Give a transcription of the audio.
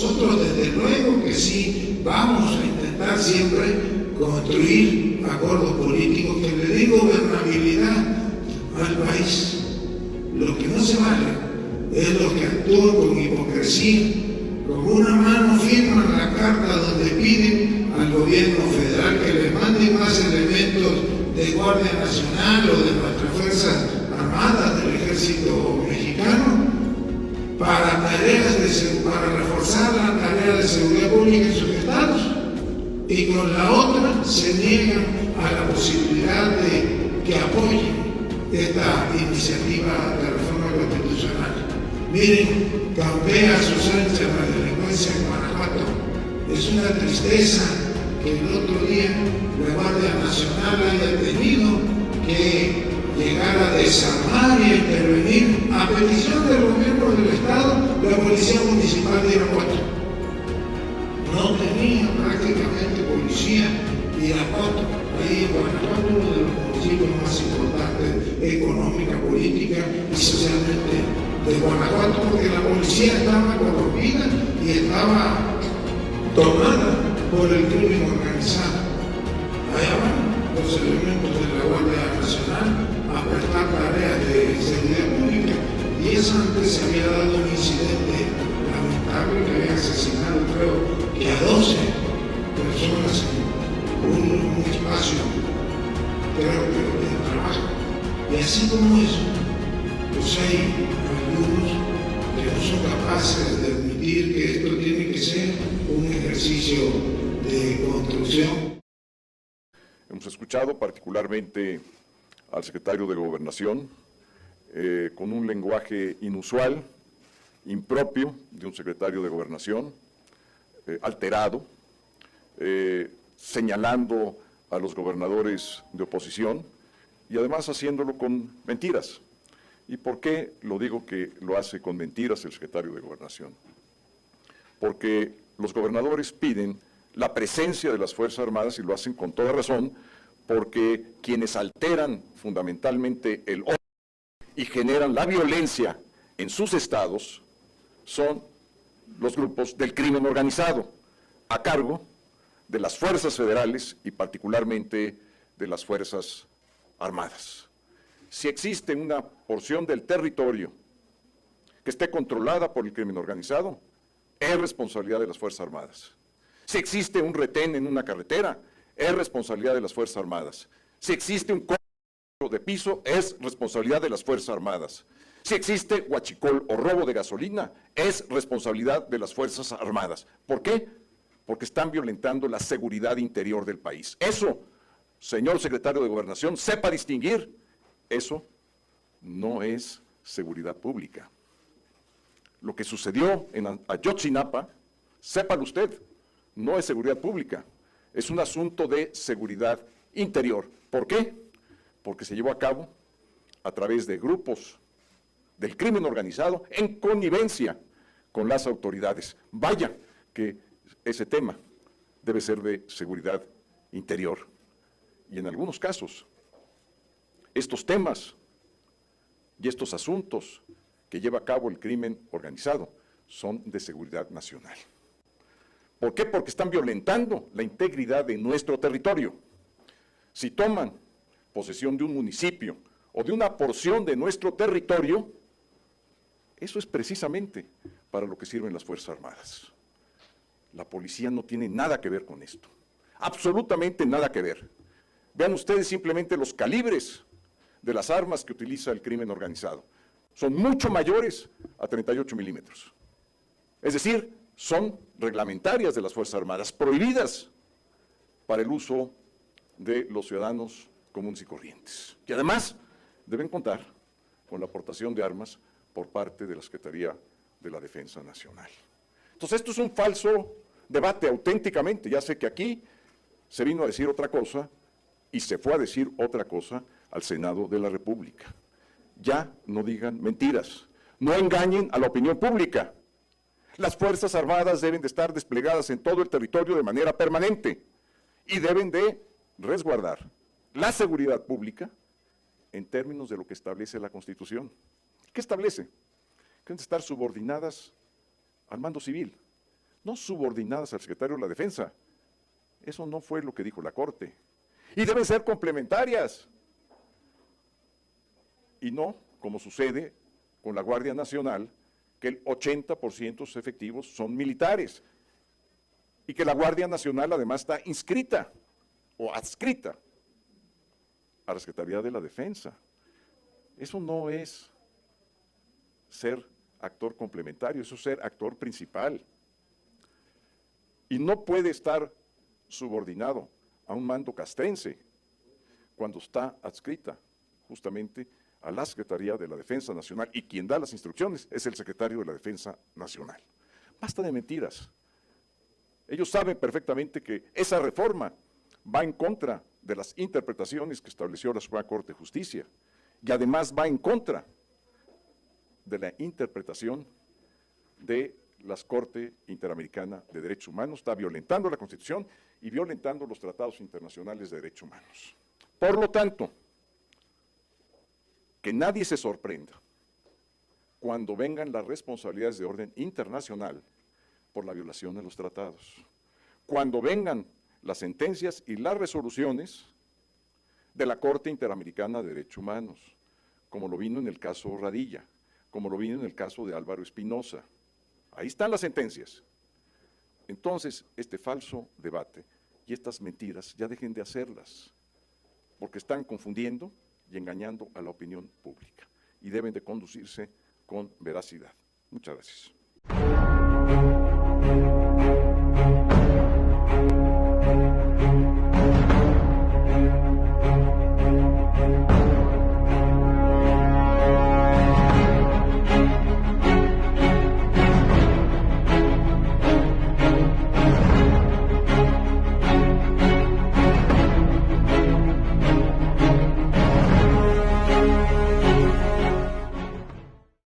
Nosotros desde luego que sí vamos a intentar siempre construir acuerdos políticos que le den gobernabilidad al país. Lo que no se vale es los que actúan con hipocresía, con una mano firman la carta donde piden al gobierno federal que les mande más elementos de Guardia Nacional o de nuestras Fuerzas Armadas del Ejército Mexicano para reforzar la tarea de seguridad pública en sus estados, y con la otra se niegan a la posibilidad de que apoyen esta iniciativa de reforma constitucional. Miren, campea a sus anchas la delincuencia en Guanajuato. Es una tristeza que el otro día la Guardia Nacional haya tenido que llegar a desarmar y a intervenir a petición del gobierno del Estado, la Policía Municipal de Irapuato. No tenía prácticamente policía Irapuato, ahí en Guanajuato, uno de los municipios más importantes económica, política y socialmente de Guanajuato, porque la policía estaba corrompida y estaba tomada por el crimen organizado. Allá van los elementos de la Guardia Nacional a prestar tareas de seguridad pública, y eso antes se había dado un incidente lamentable que había asesinado, creo que a 12 personas en un espacio, creo que de trabajo. Y así como eso, pues hay algunos que no son capaces de admitir que esto tiene que ser un ejercicio de construcción. Hemos escuchado particularmente al secretario de Gobernación con un lenguaje inusual, impropio de un secretario de Gobernación, alterado, señalando a los gobernadores de oposición y además haciéndolo con mentiras. ¿Y por qué lo digo que lo hace con mentiras el secretario de Gobernación? Porque los gobernadores piden la presencia de las Fuerzas Armadas, y lo hacen con toda razón, porque quienes alteran fundamentalmente el orden y generan la violencia en sus estados son los grupos del crimen organizado, a cargo de las fuerzas federales y particularmente de las Fuerzas Armadas. Si existe una porción del territorio que esté controlada por el crimen organizado, es responsabilidad de las Fuerzas Armadas. Si existe un retén en una carretera, es responsabilidad de las Fuerzas Armadas. Si existe un cobro de piso, es responsabilidad de las Fuerzas Armadas. Si existe huachicol o robo de gasolina, es responsabilidad de las Fuerzas Armadas. ¿Por qué? Porque están violentando la seguridad interior del país. Eso, señor secretario de Gobernación, sepa distinguir. Eso no es seguridad pública. Lo que sucedió en Ayotzinapa, sépalo usted, no es seguridad pública. Es un asunto de seguridad interior. ¿Por qué? Porque se llevó a cabo a través de grupos del crimen organizado en connivencia con las autoridades. Vaya que ese tema debe ser de seguridad interior. Y en algunos casos, estos temas y estos asuntos que lleva a cabo el crimen organizado son de seguridad nacional. ¿Por qué? Porque están violentando la integridad de nuestro territorio. Si toman posesión de un municipio o de una porción de nuestro territorio, eso es precisamente para lo que sirven las Fuerzas Armadas. La policía no tiene nada que ver con esto, absolutamente nada que ver. Vean ustedes simplemente los calibres de las armas que utiliza el crimen organizado. Son mucho mayores a 38 milímetros. Es decir, son reglamentarias de las Fuerzas Armadas, prohibidas para el uso de los ciudadanos comunes y corrientes. Y además deben contar con la aportación de armas por parte de la Secretaría de la Defensa Nacional. Entonces esto es un falso debate auténticamente. Ya sé que aquí se vino a decir otra cosa y se fue a decir otra cosa al Senado de la República. Ya no digan mentiras, no engañen a la opinión pública. Las Fuerzas Armadas deben de estar desplegadas en todo el territorio de manera permanente y deben de resguardar la seguridad pública en términos de lo que establece la Constitución. ¿Qué establece? Que deben de estar subordinadas al mando civil. no subordinadas al secretario de la Defensa. Eso no fue lo que dijo la Corte. Y deben ser complementarias. Y no, como sucede con la Guardia Nacional, que el 80% de sus efectivos son militares. Y que la Guardia Nacional además está inscrita o adscrita a la Secretaría de la Defensa. Eso no es ser actor complementario, eso es ser actor principal. Y no puede estar subordinado a un mando castrense cuando está adscrita justamente a la Secretaría de la Defensa Nacional, y quien da las instrucciones es el secretario de la Defensa Nacional. Basta de mentiras. Ellos saben perfectamente que esa reforma va en contra de las interpretaciones que estableció la Suprema Corte de Justicia, y además va en contra de la interpretación de la Corte Interamericana de Derechos Humanos. Está violentando la Constitución y violentando los tratados internacionales de derechos humanos. Por lo tanto, que nadie se sorprenda cuando vengan las responsabilidades de orden internacional por la violación de los tratados, cuando vengan las sentencias y las resoluciones de la Corte Interamericana de Derechos Humanos, como lo vino en el caso Radilla, como lo vino en el caso de Álvaro Espinosa. Ahí están las sentencias. Entonces, este falso debate y estas mentiras ya dejen de hacerlas, porque están confundiendo y engañando a la opinión pública, y deben de conducirse con veracidad. Muchas gracias.